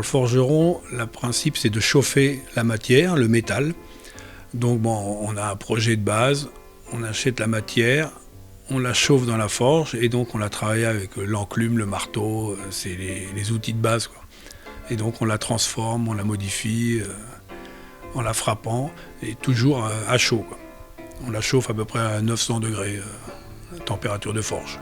le forgeron, le principe c'est de chauffer la matière, le métal. Donc bon, on a un projet de base, on achète la matière, on la chauffe dans la forge et donc on la travaille avec l'enclume, le marteau, c'est les outils de base, quoi. Et donc on la transforme, on la modifie en la frappant et toujours à chaud, quoi. On la chauffe à peu près à 900 degrés, température de forge.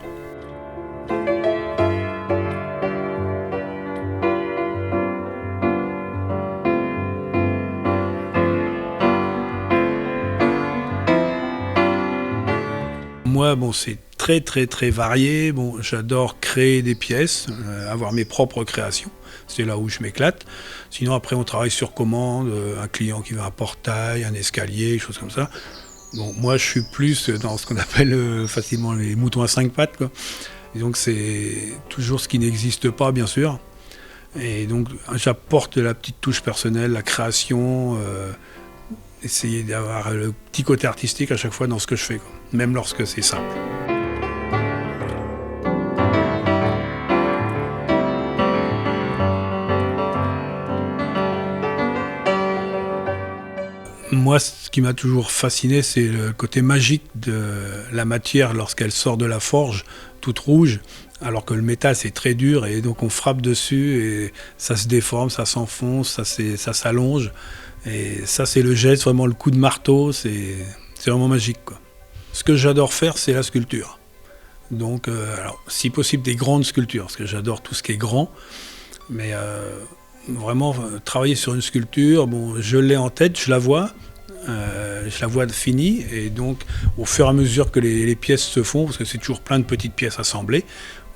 Moi, bon, c'est très très très varié. Bon, j'adore créer des pièces, avoir mes propres créations. C'est là où je m'éclate. Sinon, après, on travaille sur commande. Un client qui veut un portail, un escalier, des choses comme ça. Bon, moi, je suis plus dans ce qu'on appelle facilement les moutons à 5 pattes, quoi. Et donc, c'est toujours ce qui n'existe pas, bien sûr. Et donc, j'apporte la petite touche personnelle, la création. Essayer d'avoir le petit côté artistique à chaque fois dans ce que je fais, quoi. Même lorsque c'est simple. Moi, ce qui m'a toujours fasciné, c'est le côté magique de la matière lorsqu'elle sort de la forge, toute rouge, alors que le métal, c'est très dur, et donc on frappe dessus, et ça se déforme, ça s'enfonce, ça s'allonge. Et ça, c'est le geste, vraiment le coup de marteau, c'est vraiment magique, quoi. Ce que j'adore faire, c'est la sculpture. Donc, alors, si possible, des grandes sculptures, parce que j'adore tout ce qui est grand. Mais vraiment, travailler sur une sculpture, bon, je l'ai en tête, je la vois finie. Et donc, au fur et à mesure que les pièces se font, parce que c'est toujours plein de petites pièces assemblées,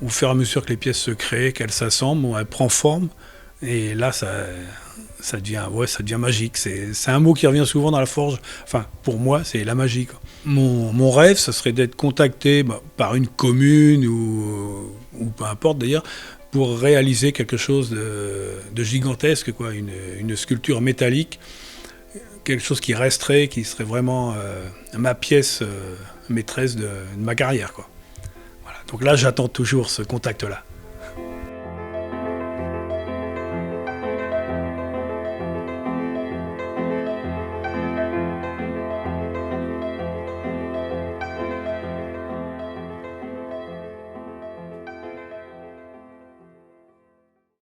au fur et à mesure que les pièces se créent, qu'elles s'assemblent, bon, elles prennent forme. Et là, ça devient magique. C'est un mot qui revient souvent dans la forge. Enfin, pour moi, c'est la magie, quoi. Mon rêve, ça serait d'être contacté par une commune ou peu importe d'ailleurs, pour réaliser quelque chose de gigantesque, quoi. Une sculpture métallique, quelque chose qui resterait, qui serait vraiment ma pièce maîtresse de ma carrière, quoi. Voilà. Donc là, j'attends toujours ce contact-là.